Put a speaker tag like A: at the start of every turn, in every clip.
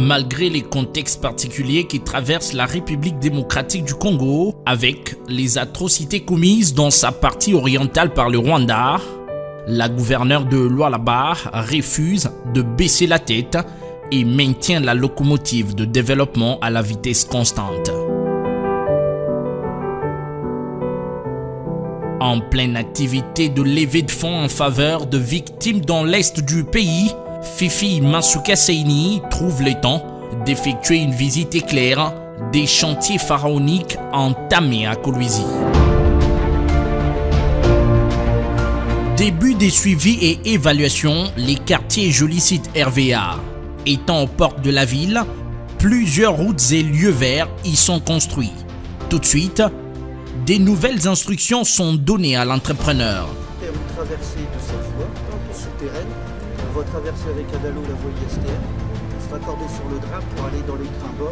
A: Malgré les contextes particuliers qui traversent la République démocratique du Congo, avec les atrocités commises dans sa partie orientale par le Rwanda, la gouverneure de Lualaba refuse de baisser la tête et maintient la locomotive de développement à la vitesse constante. En pleine activité de levée de fonds en faveur de victimes dans l'est du pays, Fifi Masuka Saini trouve le temps d'effectuer une visite éclair des chantiers pharaoniques entamés à Kolwezi. Début des suivis et évaluations, les quartiers Joli Site RVA. Étant aux portes de la ville, plusieurs routes et lieux verts y sont construits. Tout de suite, des nouvelles instructions sont données à l'entrepreneur.
B: Vous traversez de cette voie souterraine, on va traverser avec Adalo la voie ISTM, se raccorder sur le drap pour aller dans les trains bord,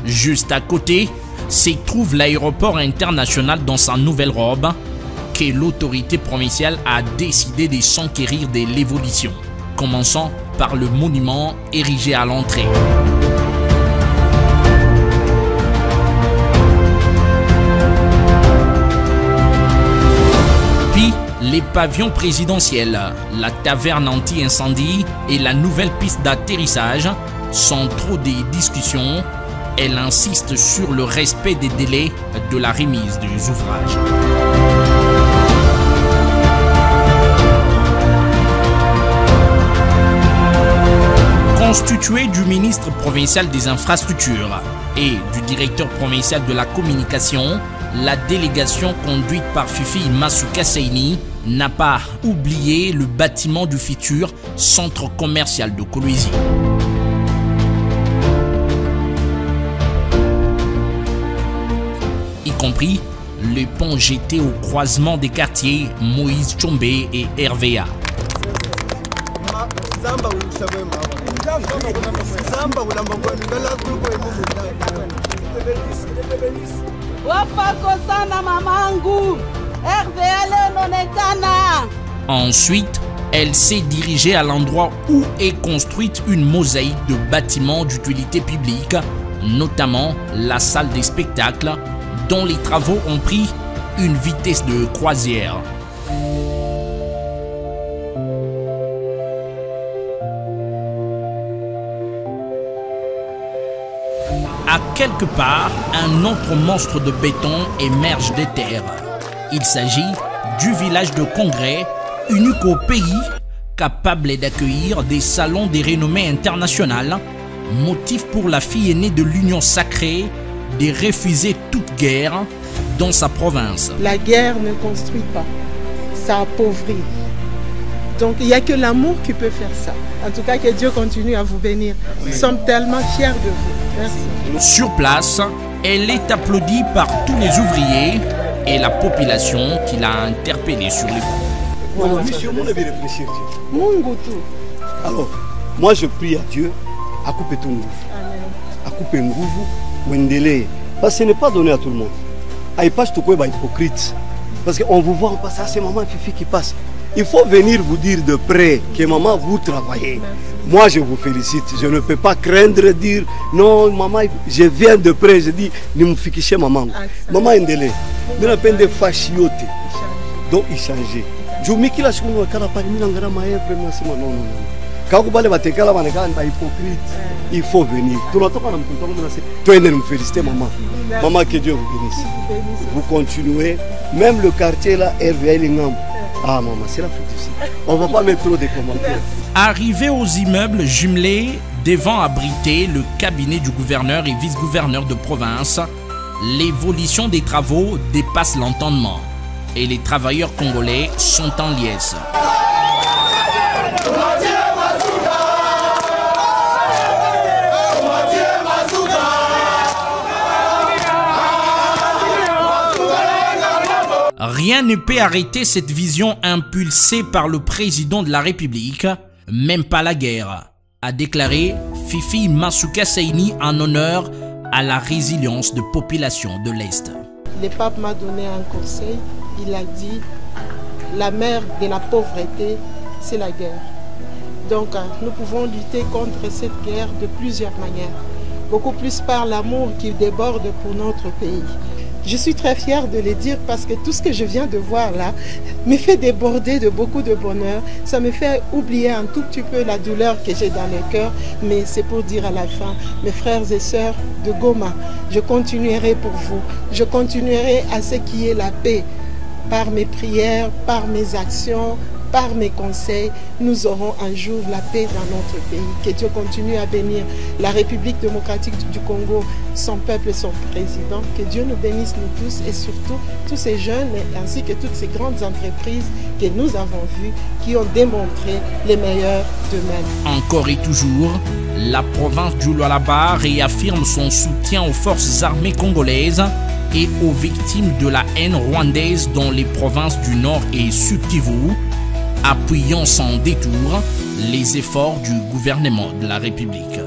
A: Juste à côté, se trouve l'aéroport international dans sa nouvelle robe, que l'autorité provinciale a décidé de s'enquérir de l'évolution, commençant par le monument érigé à l'entrée. Les pavillons présidentiels, la taverne anti-incendie et la nouvelle piste d'atterrissage sont trop des discussions. Elle insiste sur le respect des délais de la remise des ouvrages. Constitué du ministre provincial des infrastructures et du directeur provincial de la communication, la délégation conduite par Fifi Masuka Saini n'a pas oublié le bâtiment du futur centre commercial de Kolwezi. Y compris le pont jeté au croisement des quartiers Moïse Tchombe et RVA. Ensuite, elle s'est dirigée à l'endroit où est construite une mosaïque de bâtiments d'utilité publique, notamment la salle des spectacles, dont les travaux ont pris une vitesse de croisière. À quelque part, un autre monstre de béton émerge des terres. Il s'agit du village de congrès, unique au pays, capable d'accueillir des salons de renommée internationale, motif pour la fille aînée de l'Union sacrée de refuser toute guerre dans sa province.
C: La guerre ne construit pas, ça appauvrit. Donc il n'y a que l'amour qui peut faire ça. En tout cas, que Dieu continue à vous bénir. Nous sommes tellement fiers de vous. Merci.
A: Sur place, elle est applaudie par tous les ouvriers et la population qui l'a interpellée sur les coups.
B: Alors, moi je prie à Dieu à couper tout nouveau. À couper Ngouvu, Wendele. Parce que ce n'est pas donné à tout le monde. À Ipache, tout le monde est hypocrite. Parce qu'on vous voit en passant, c'est maman Fifi qui passe. Il faut venir vous dire de près que maman, vous travaillez. Moi, je vous félicite. Je ne peux pas craindre dire non, maman, je viens de près. Je dis, ne me fiez chez maman. Maman est délai. Mais la peine de fachiote. Donc, il changeait. Je me dis que la chose est non. Quand vous parlez de hypocrite, il faut venir. Tout le temps, toi, nous féliciter, maman. Maman, que Dieu vous bénisse. Vous continuez. Même le quartier là, RVA Lingam. Ah maman, c'est la faute ici. On va pas mettre trop de commentaires.
A: Arrivé aux immeubles jumelés devant abriter le cabinet du gouverneur et vice-gouverneur de province, l'évolution des travaux dépasse l'entendement et les travailleurs congolais sont en liesse. Rien ne peut arrêter cette vision impulsée par le président de la République, même pas la guerre, a déclaré Fifi Masuka Saini en honneur à la résilience de population de l'Est.
C: Le pape m'a donné un conseil, il a dit la mère de la pauvreté, c'est la guerre. Donc nous pouvons lutter contre cette guerre de plusieurs manières. Beaucoup plus par l'amour qui déborde pour notre pays. Je suis très fière de le dire parce que tout ce que je viens de voir là me fait déborder de beaucoup de bonheur. Ça me fait oublier un tout petit peu la douleur que j'ai dans le cœur. Mais c'est pour dire à la fin, mes frères et sœurs de Goma, je continuerai pour vous. Je continuerai à ce qui est la paix. Par mes prières, par mes actions, par mes conseils, nous aurons un jour la paix dans notre pays. Que Dieu continue à bénir la République démocratique du Congo, son peuple et son président. Que Dieu nous bénisse nous tous et surtout tous ces jeunes ainsi que toutes ces grandes entreprises que nous avons vues qui ont démontré les meilleurs d'eux-mêmes.
A: Encore et toujours, la province du Lualaba réaffirme son soutien aux forces armées congolaises et aux victimes de la haine rwandaise dans les provinces du Nord et Sud Kivu, appuyant sans détour les efforts du gouvernement de la République.